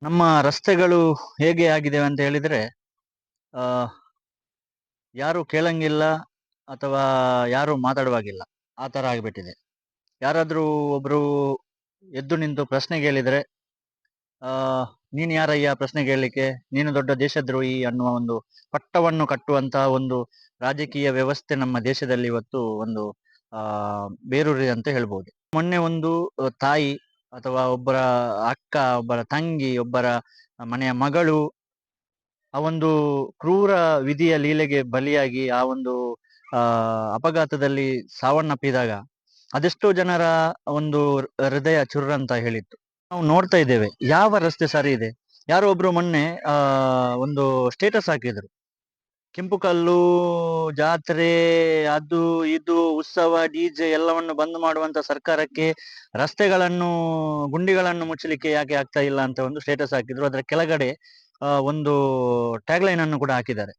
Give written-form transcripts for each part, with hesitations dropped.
ನಮ್ಮ ರಸ್ತೆಗಳು ಹೇಗೆ ಆಗಿದೆ ಅಂತ ಹೇಳಿದ್ರೆ ಆ, ಯಾರು ಕೇಳಂಗಿಲ್ಲ ಅಥವಾ ಯಾರು ಮಾತಾಡುವಾಗಿಲ್ಲ ಆ ತರ ಆಗ್ಬಿಟ್ಟಿದೆ. ಯಾರಾದ್ರೂ ಒಬ್ರು ಎದ್ದು ನಿಂತು ಪ್ರಶ್ನೆ ಕೇಳಿದ್ರೆ ಆ ನೀನ್ ಯಾರಯ್ಯ ಪ್ರಶ್ನೆ ಕೇಳಲಿಕ್ಕೆ, ನೀನು ದೊಡ್ಡ ದೇಶದ್ರೋಹಿ ಅನ್ನುವ ಒಂದು ಪಟ್ಟವನ್ನು ಕಟ್ಟುವಂತಹ ಒಂದು ರಾಜಕೀಯ ವ್ಯವಸ್ಥೆ ನಮ್ಮ ದೇಶದಲ್ಲಿ ಇವತ್ತು ಒಂದು ಆ ಬೇರೂರಿದೆ ಅಂತ ಹೇಳ್ಬೋದು. ಮೊನ್ನೆ ಒಂದು ತಾಯಿ ಅಥವಾ ಒಬ್ಬರ ಅಕ್ಕ, ಒಬ್ಬರ ತಂಗಿ, ಒಬ್ಬರ ಮನೆಯ ಮಗಳು ಆ ಒಂದು ಕ್ರೂರ ವಿಧಿಯ ಲೀಲೆಗೆ ಬಲಿಯಾಗಿ ಆ ಒಂದು ಆ ಅಪಘಾತದಲ್ಲಿ ಸಾವನ್ನಪ್ಪಿದಾಗ ಅದೆಷ್ಟೋ ಜನರ ಒಂದು ಹೃದಯ ಚುರ್ರ ಅಂತ ಹೇಳಿತ್ತು. ನಾವು ನೋಡ್ತಾ ಇದ್ದೇವೆ ಯಾವ ರಸ್ತೆ ಸರಿ ಇದೆ. ಯಾರೋ ಒಬ್ರು ಮೊನ್ನೆ ಒಂದು ಸ್ಟೇಟಸ್ ಹಾಕಿದ್ರು, ಕೆಂಪು ಕಲ್ಲು ಜಾತ್ರೆ, ಅದು ಇದು ಉತ್ಸವ, ಡಿಜೆ ಎಲ್ಲವನ್ನು ಬಂದ್ ಮಾಡುವಂತ ಸರ್ಕಾರಕ್ಕೆ ರಸ್ತೆಗಳನ್ನು, ಗುಂಡಿಗಳನ್ನು ಮುಚ್ಚಲಿಕ್ಕೆ ಯಾಕೆ ಆಗ್ತಾ ಇಲ್ಲ ಅಂತ ಒಂದು ಸ್ಟೇಟಸ್ ಹಾಕಿದ್ರು. ಅದರ ಕೆಳಗಡೆ ಒಂದು ಟ್ಯಾಗ್ಲೈನ್ ಅನ್ನು ಕೂಡ ಹಾಕಿದ್ದಾರೆ,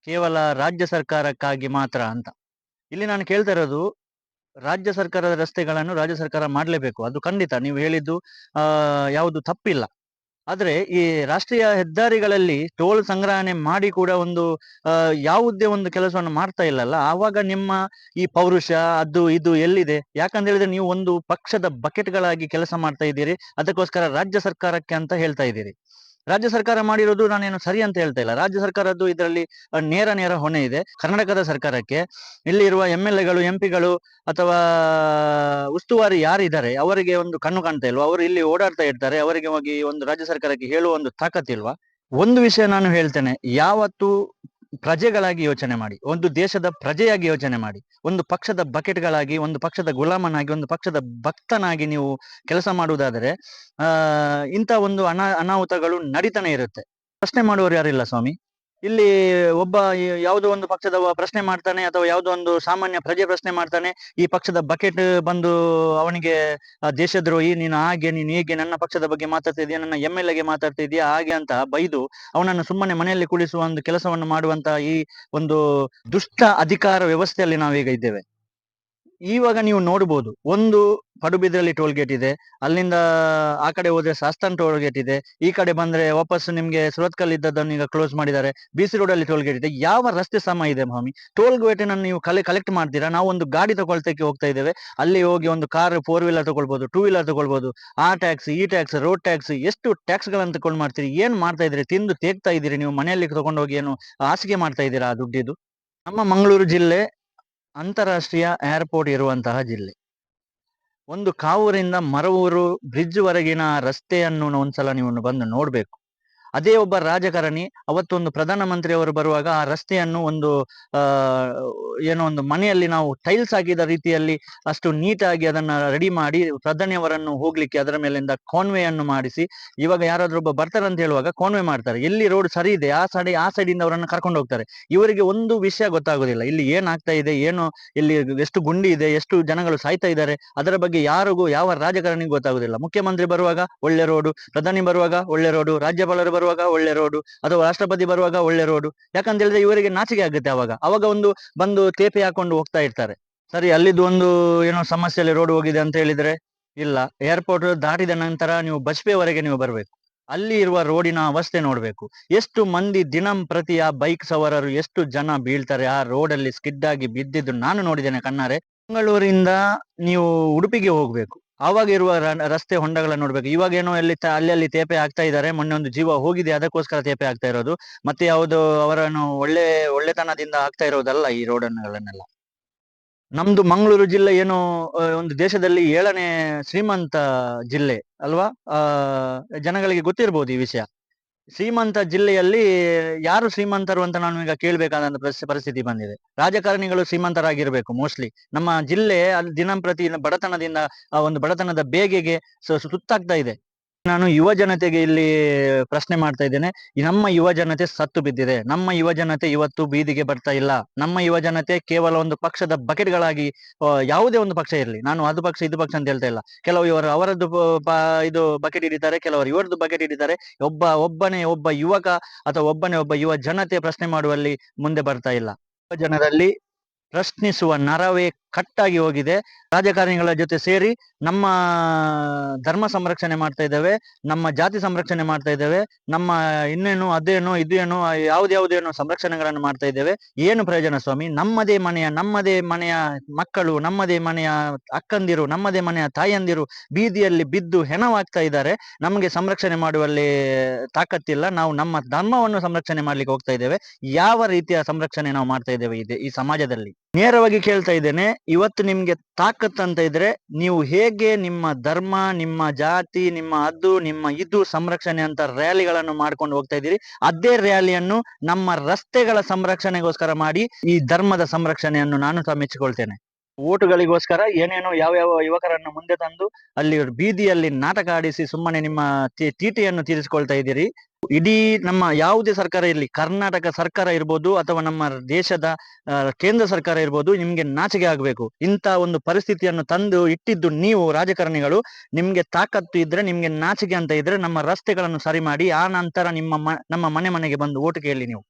ಕೇವಲ ರಾಜ್ಯ ಸರ್ಕಾರಕ್ಕಾಗಿ ಮಾತ್ರ ಅಂತ. ಇಲ್ಲಿ ನಾನು ಕೇಳ್ತಾ ಇರೋದು, ರಾಜ್ಯ ಸರ್ಕಾರದ ರಸ್ತೆಗಳನ್ನು ರಾಜ್ಯ ಸರ್ಕಾರ ಮಾಡ್ಲೇಬೇಕು, ಅದು ಖಂಡಿತ ನೀವು ಹೇಳಿದ್ದು ಯಾವುದು ತಪ್ಪಿಲ್ಲ. ಆದ್ರೆ ಈ ರಾಷ್ಟ್ರೀಯ ಹೆದ್ದಾರಿಗಳಲ್ಲಿ ಟೋಲ್ ಸಂಗ್ರಹಣೆ ಮಾಡಿ ಕೂಡ ಒಂದು ಯಾವುದೇ ಒಂದು ಕೆಲಸವನ್ನು ಮಾಡ್ತಾ ಇಲ್ಲಲ್ಲ, ಆವಾಗ ನಿಮ್ಮ ಈ ಪೌರುಷ ಅದು ಇದು ಎಲ್ಲಿದೆ? ಯಾಕಂತ ಹೇಳಿದ್ರೆ ನೀವು ಒಂದು ಪಕ್ಷದ ಬಕೆಟ್ಗಳಾಗಿ ಕೆಲಸ ಮಾಡ್ತಾ ಇದ್ದೀರಿ, ಅದಕ್ಕೋಸ್ಕರ ರಾಜ್ಯ ಸರ್ಕಾರಕ್ಕೆ ಅಂತ ಹೇಳ್ತಾ ಇದ್ದೀರಿ. ರಾಜ್ಯ ಸರ್ಕಾರ ಮಾಡಿರೋದು ನಾನೇನು ಸರಿ ಅಂತ ಹೇಳ್ತಾ ಇಲ್ಲ. ರಾಜ್ಯ ಸರ್ಕಾರದ್ದು ಇದರಲ್ಲಿ ನೇರ ನೇರ ಹೊಣೆ ಇದೆ ಕರ್ನಾಟಕದ ಸರ್ಕಾರಕ್ಕೆ. ಇಲ್ಲಿ ಇರುವ MLA ಗಳು, MP ಗಳು ಅಥವಾ ಉಸ್ತುವಾರಿ ಯಾರಿದ್ದಾರೆ ಅವರಿಗೆ ಒಂದು ಕಣ್ಣು ಕಾಣ್ತಾ ಇಲ್ವಾ? ಅವರು ಇಲ್ಲಿ ಓಡಾಡ್ತಾ ಇರ್ತಾರೆ, ಅವರಿಗೆ ಹೋಗಿ ಒಂದು ರಾಜ್ಯ ಸರ್ಕಾರಕ್ಕೆ ಹೇಳುವ ಒಂದು ತಾಕತ್ತಿಲ್ವಾ? ಒಂದು ವಿಷಯ ನಾನು ಹೇಳ್ತೇನೆ, ಯಾವತ್ತು ಪ್ರಜೆಗಳಾಗಿ ಯೋಚನೆ ಮಾಡಿ, ಒಂದು ದೇಶದ ಪ್ರಜೆಯಾಗಿ ಯೋಚನೆ ಮಾಡಿ. ಒಂದು ಪಕ್ಷದ ಬಕೆಟ್ಗಳಾಗಿ, ಒಂದು ಪಕ್ಷದ ಗುಲಾಮನಾಗಿ, ಒಂದು ಪಕ್ಷದ ಭಕ್ತನಾಗಿ ನೀವು ಕೆಲಸ ಮಾಡುವುದಾದರೆ ಇಂಥ ಒಂದು ಅನಾಹುತಗಳು ನಡೀತಾನೆ ಇರುತ್ತೆ. ಪ್ರಶ್ನೆ ಮಾಡುವವರು ಯಾರಿಲ್ಲ ಸ್ವಾಮಿ. ಇಲ್ಲಿ ಒಬ್ಬ ಯಾವುದೋ ಒಂದು ಪಕ್ಷದ ಪ್ರಶ್ನೆ ಮಾಡ್ತಾನೆ ಅಥವಾ ಯಾವುದೋ ಒಂದು ಸಾಮಾನ್ಯ ಪ್ರಜೆ ಪ್ರಶ್ನೆ ಮಾಡ್ತಾನೆ, ಈ ಪಕ್ಷದ ಬಕೆಟ್ ಬಂದು ಅವನಿಗೆ ದೇಶದ್ರೋಹಿ, ನೀನು ಹಾಗೆ, ನೀನು ಹೀಗೆ, ನನ್ನ ಪಕ್ಷದ ಬಗ್ಗೆ ಮಾತಾಡ್ತಿದ್ಯಾ, ನನ್ನ MLA ಗೆ ಮಾತಾಡ್ತಿದ್ಯಾ ಹಾಗೆ ಅಂತ ಬೈದು ಅವನನ್ನು ಸುಮ್ಮನೆ ಮನೆಯಲ್ಲಿ ಕುಳಿಸುವ ಒಂದು ಕೆಲಸವನ್ನು ಮಾಡುವಂತ ಈ ಒಂದು ದುಷ್ಟ ಅಧಿಕಾರ ವ್ಯವಸ್ಥೆಯಲ್ಲಿ ನಾವೀಗ ಇದ್ದೇವೆ. ಇವಾಗ ನೀವು ನೋಡ್ಬೋದು, ಒಂದು ಪಡುಬಿದ್ರಲ್ಲಿ ಟೋಲ್ ಗೇಟ್ ಇದೆ, ಅಲ್ಲಿಂದ ಆ ಕಡೆ ಹೋದ್ರೆ ಸಾಸ್ತಾನ್ ಟೋಲ್ ಗೇಟ್ ಇದೆ, ಈ ಕಡೆ ಬಂದ್ರೆ ವಾಪಸ್ ನಿಮ್ಗೆ ಸುರತ್ಕಲ್ ಇದ್ದದನ್ನು ಈಗ ಕ್ಲೋಸ್ ಮಾಡಿದ್ದಾರೆ, BC ರೋಡ್ ಅಲ್ಲಿ ಟೋಲ್ ಗೇಟ್ ಇದೆ. ಯಾವ ರಸ್ತೆ ಸಮ ಇದೆ ಸ್ವಾಮಿ? ಟೋಲ್ ಗೇಟ್ ನೀವು ಕಲೆಕ್ಟ್ ಮಾಡ್ತೀರಾ? ನಾವು ಒಂದು ಗಾಡಿ ತಗೊಳ್ತಕ್ಕೆ ಹೋಗ್ತಾ ಇದ್ದೇವೆ, ಅಲ್ಲಿ ಹೋಗಿ ಒಂದು ಕಾರ್ 4 ವೀಲರ್ ತಗೊಳ್ಬಹುದು, 2 ವೀಲರ್ ತಗೊಳ್ಬಹುದು, ಆ ಟ್ಯಾಕ್ಸ್, ಈ ಟ್ಯಾಕ್ಸ್, ರೋಡ್ ಟ್ಯಾಕ್ಸ್, ಎಷ್ಟು ಟ್ಯಾಕ್ಸ್ ಗಳನ್ನ ತಗೊಂಡು ಮಾಡ್ತೀರಿ? ಏನ್ ಮಾಡ್ತಾ ಇದ್ದೀರಿ? ತಿಂದು ತೇಗ್ತಾ ಇದ್ದೀರಿ ನೀವು? ಮನೆಯಲ್ಲಿ ತಗೊಂಡೋಗಿ ಏನು ಹಾಸಿಗೆ ಮಾಡ್ತಾ ಇದ್ದೀರಾ ಆ ದುಡ್ಡಿದು? ನಮ್ಮ ಮಂಗಳೂರು ಜಿಲ್ಲೆ ಅಂತಾರಾಷ್ಟ್ರೀಯ ಏರ್ಪೋರ್ಟ್ ಇರುವಂತಹ ಜಿಲ್ಲೆ. ಒಂದು ಕಾವೂರಿಂದ ಮರವೂರು ಬ್ರಿಡ್ಜ್ ವರೆಗಿನ ರಸ್ತೆಯನ್ನು ಒಂದ್ಸಲ ನೀವು ಬಂದು ನೋಡ್ಬೇಕು. ಅದೇ ಒಬ್ಬ ರಾಜಕಾರಣಿ ಅವತ್ತೊಂದು ಪ್ರಧಾನಮಂತ್ರಿ ಅವರು ಬರುವಾಗ ಆ ರಸ್ತೆಯನ್ನು ಒಂದು ಆ ಏನೋ ಒಂದು ಮನೆಯಲ್ಲಿ ನಾವು ಟೈಲ್ಸ್ ಹಾಕಿದ ರೀತಿಯಲ್ಲಿ ಅಷ್ಟು ನೀಟಾಗಿ ಅದನ್ನ ರೆಡಿ ಮಾಡಿ ಪ್ರಧಾನಿಯವರನ್ನು ಹೋಗ್ಲಿಕ್ಕೆ ಅದರ ಮೇಲಿಂದ ಕಾನ್ವೆ ಅನ್ನು ಮಾಡಿಸಿ, ಇವಾಗ ಯಾರಾದ್ರೂ ಒಬ್ಬ ಬರ್ತಾರೆ ಅಂತ ಹೇಳುವಾಗ ಕಾನ್ವೆ ಮಾಡ್ತಾರೆ. ಎಲ್ಲಿ ರೋಡ್ ಸರಿ ಇದೆ ಆ ಸೈಡ್ ಇಂದ ಅವರನ್ನು ಕರ್ಕೊಂಡು ಹೋಗ್ತಾರೆ. ಇವರಿಗೆ ಒಂದು ವಿಷಯ ಗೊತ್ತಾಗೋದಿಲ್ಲ, ಇಲ್ಲಿ ಏನ್ ಆಗ್ತಾ ಇದೆ, ಏನು ಇಲ್ಲಿ ಎಷ್ಟು ಗುಂಡಿ ಇದೆ, ಎಷ್ಟು ಜನಗಳು ಸಾಯ್ತಾ ಇದ್ದಾರೆ, ಅದರ ಬಗ್ಗೆ ಯಾರಿಗೂ, ಯಾವ ರಾಜಕಾರಣಿಗೂ ಗೊತ್ತಾಗುದಿಲ್ಲ. ಮುಖ್ಯಮಂತ್ರಿ ಬರುವಾಗ ಒಳ್ಳೆ ರೋಡು, ಪ್ರಧಾನಿ ಬರುವಾಗ ಒಳ್ಳೆ ರೋಡು, ರಾಜ್ಯಪಾಲರು ಬರುವಾಗ ಒಳ್ಳೆ ರೋಡು, ಅಥವಾ ರಾಷ್ಟ್ರಪತಿ ಬರುವಾಗ ಒಳ್ಳೆ ರೋಡು. ಯಾಕಂತ ಹೇಳಿದ್ರೆ ಇವರಿಗೆ ನಾಚಿಕೆ ಆಗುತ್ತೆ. ಅವಾಗ ಒಂದು ಬಂದು ತೇಪೆ ಹಾಕೊಂಡು ಹೋಗ್ತಾ ಇರ್ತಾರೆ. ಸರಿ, ಅಲ್ಲಿದ್ದು ಒಂದು ಏನೋ ಸಮಸ್ಯೆಯಲ್ಲಿ ರೋಡ್ ಹೋಗಿದೆ ಅಂತ ಹೇಳಿದ್ರೆ ಇಲ್ಲ, ಏರ್ಪೋರ್ಟ್ ದಾಟಿದ ನಂತರ ನೀವು ಬಜ್ಪೆವರೆಗೆ ನೀವು ಬರ್ಬೇಕು, ಅಲ್ಲಿ ಇರುವ ರೋಡಿನ ಅವಸ್ಥೆ ನೋಡ್ಬೇಕು. ಎಷ್ಟು ಮಂದಿ ದಿನಂಪ್ರತಿ ಆ ಬೈಕ್ ಸವಾರರು ಎಷ್ಟು ಜನ ಬೀಳ್ತಾರೆ ಆ ರೋಡಲ್ಲಿ, ಸ್ಕಿಡ್ ಆಗಿ ಬಿದ್ದಿದ್ದು ನಾನು ನೋಡಿದ್ದೇನೆ ಕಣ್ಣಾರೆ. ಮಂಗಳೂರಿಂದ ನೀವು ಉಡುಪಿಗೆ ಹೋಗ್ಬೇಕು, ಆವಾಗ ಇರುವ ರಸ್ತೆ ಹೊಂಡಗಳನ್ನ ನೋಡ್ಬೇಕು. ಇವಾಗ ಏನೋ ಅಲ್ಲಿ ತೇಪೆ ಆಗ್ತಾ ಇದ್ದಾರೆ, ಮೊನ್ನೆ ಒಂದು ಜೀವ ಹೋಗಿದೆ ಅದಕ್ಕೋಸ್ಕರ ತೇಪೆ ಆಗ್ತಾ ಇರೋದು, ಮತ್ತೆ ಯಾವುದು ಅವರನ್ನು ಒಳ್ಳೆತನದಿಂದ ಆಗ್ತಾ ಇರೋದಲ್ಲ ಈ ರೋಡನ್ನೆಲ್ಲ. ನಮ್ದು ಮಂಗಳೂರು ಜಿಲ್ಲೆ ಏನು ಒಂದು ದೇಶದಲ್ಲಿ 7ನೇ ಶ್ರೀಮಂತ ಜಿಲ್ಲೆ ಅಲ್ವಾ? ಜನಗಳಿಗೆ ಗೊತ್ತಿರ್ಬೋದು ಈ ವಿಷಯ. ಶ್ರೀಮಂತ ಜಿಲ್ಲೆಯಲ್ಲಿ ಯಾರು ಶ್ರೀಮಂತರು ಅಂತ ನಾನು ಈಗ ಕೇಳ್ಬೇಕಾದಂತ ಪರಿಸ್ಥಿತಿ ಬಂದಿದೆ. ರಾಜಕಾರಣಿಗಳು ಶ್ರೀಮಂತರಾಗಿರ್ಬೇಕು ಮೋಸ್ಟ್ಲಿ. ನಮ್ಮ ಜಿಲ್ಲೆ ಅಲ್ಲಿ ದಿನಂಪ್ರತಿ ಬಡತನದಿಂದ ಆ ಒಂದು ಬಡತನದ ಬೇಗೆಗೆ ಸುತ್ತಾಗ್ತಾ ಇದೆ. ನಾನು ಯುವ ಜನತೆಗೆ ಇಲ್ಲಿ ಪ್ರಶ್ನೆ ಮಾಡ್ತಾ ಇದ್ದೇನೆ. ನಮ್ಮ ಯುವ ಜನತೆ ಸತ್ತು ಬಿದ್ದಿದೆ. ನಮ್ಮ ಯುವ ಜನತೆ ಇವತ್ತು ಬೀದಿಗೆ ಬರ್ತಾ ಇಲ್ಲ. ನಮ್ಮ ಯುವ ಜನತೆ ಕೇವಲ ಒಂದು ಪಕ್ಷದ ಬಕೆಟ್ಗಳಾಗಿ, ಯಾವುದೇ ಒಂದು ಪಕ್ಷ ಇರಲಿ, ನಾನು ಅದು ಪಕ್ಷ ಇದು ಪಕ್ಷ ಅಂತ ಹೇಳ್ತಾ ಇಲ್ಲ, ಕೆಲವು ಇವರು ಅವರದ್ದು ಇದು ಬಕೆಟ್ ಹಿಡಿತಾರೆ, ಕೆಲವರು ಇವರದ್ದು ಬಕೆಟ್ ಹಿಡಿತಾರೆ. ಒಬ್ಬ ಯುವಕ ಅಥವಾ ಒಬ್ಬ ಯುವ ಜನತೆ ಪ್ರಶ್ನೆ ಮಾಡುವಲ್ಲಿ ಮುಂದೆ ಬರ್ತಾ ಇಲ್ಲ. ಯುವ ಜನರಲ್ಲಿ ಪ್ರಶ್ನಿಸುವ ನರವೇ ಕಟ್ಟಾಗಿ ಹೋಗಿದೆ. ರಾಜಕಾರಣಿಗಳ ಜೊತೆ ಸೇರಿ ನಮ್ಮ ಧರ್ಮ ಸಂರಕ್ಷಣೆ ಮಾಡ್ತಾ ಇದ್ದೇವೆ, ನಮ್ಮ ಜಾತಿ ಸಂರಕ್ಷಣೆ ಮಾಡ್ತಾ ಇದ್ದೇವೆ, ನಮ್ಮ ಇನ್ನೇನು ಅದೇನು ಇದೇನು ಯಾವ್ದೇನೋ ಸಂರಕ್ಷಣೆಗಳನ್ನು ಮಾಡ್ತಾ ಇದ್ದೇವೆ. ಏನು ಪ್ರಯೋಜನ ಸ್ವಾಮಿ? ನಮ್ಮದೇ ಮನೆಯ ಮಕ್ಕಳು, ನಮ್ಮದೇ ಮನೆಯ ಅಕ್ಕಂದಿರು, ನಮ್ಮದೇ ಮನೆಯ ತಾಯಂದಿರು ಬೀದಿಯಲ್ಲಿ ಬಿದ್ದು ಹೆಣವಾಗ್ತಾ ಇದ್ದಾರೆ. ನಮಗೆ ಸಂರಕ್ಷಣೆ ಮಾಡುವಲ್ಲಿ ತಾಕತ್ತಿಲ್ಲ. ನಾವು ನಮ್ಮ ಧರ್ಮವನ್ನು ಸಂರಕ್ಷಣೆ ಮಾಡ್ಲಿಕ್ಕೆ ಹೋಗ್ತಾ ಇದ್ದೇವೆ. ಯಾವ ರೀತಿಯ ಸಂರಕ್ಷಣೆ ನಾವು ಮಾಡ್ತಾ ಇದ್ದೇವೆ ಈ ಸಮಾಜದಲ್ಲಿ? ನೇರವಾಗಿ ಕೇಳ್ತಾ ಇದ್ದೇನೆ. ಇವತ್ತು ನಿಮ್ಗೆ ತಾಕತ್ ಅಂತ ಇದ್ರೆ ನೀವು ಹೇಗೆ ನಿಮ್ಮ ಧರ್ಮ, ನಿಮ್ಮ ಜಾತಿ, ನಿಮ್ಮ ಇದು ಸಂರಕ್ಷಣೆ ಅಂತ ರ್ಯಾಲಿಗಳನ್ನು ಮಾಡ್ಕೊಂಡು ಹೋಗ್ತಾ ಇದ್ದೀರಿ, ಅದೇ ರ್ಯಾಲಿಯನ್ನು ನಮ್ಮ ರಸ್ತೆಗಳ ಸಂರಕ್ಷಣೆಗೋಸ್ಕರ ಮಾಡಿ. ಈ ಧರ್ಮದ ಸಂರಕ್ಷಣೆಯನ್ನು ನಾನು ಸಹ ಮೆಚ್ಚಿಕೊಳ್ತೇನೆ. ಓಟುಗಳಿಗೋಸ್ಕರ ಏನೇನೋ ಯಾವ ಯುವಕರನ್ನು ಮುಂದೆ ತಂದು ಅಲ್ಲಿ ಬೀದಿಯಲ್ಲಿ ನಾಟಕ ಆಡಿಸಿ ಸುಮ್ಮನೆ ನಿಮ್ಮ ತೀಟೆಯನ್ನು ತೀರಿಸಿಕೊಳ್ತಾ ಇದ್ದೀರಿ. ಇಡೀ ನಮ್ಮ ಯಾವುದೇ ಸರ್ಕಾರ ಇರಲಿ, ಕರ್ನಾಟಕ ಸರ್ಕಾರ ಇರ್ಬೋದು ಅಥವಾ ನಮ್ಮ ದೇಶದ ಕೇಂದ್ರ ಸರ್ಕಾರ ಇರ್ಬೋದು, ನಿಮ್ಗೆ ನಾಚಿಕೆ ಆಗ್ಬೇಕು. ಇಂಥ ಒಂದು ಪರಿಸ್ಥಿತಿಯನ್ನು ತಂದು ಇಟ್ಟಿದ್ದು ನೀವು ರಾಜಕಾರಣಿಗಳು. ನಿಮ್ಗೆ ತಾಕತ್ತು ಇದ್ರೆ, ನಿಮ್ಗೆ ನಾಚಿಕೆ ಅಂತ ಇದ್ರೆ ನಮ್ಮ ರಸ್ತೆಗಳನ್ನು ಸರಿ ಮಾಡಿ, ಆ ನಂತರ ನಮ್ಮ ಮನೆಗೆ ಬಂದು ಓಟು ಕೇಳಿ ನೀವು.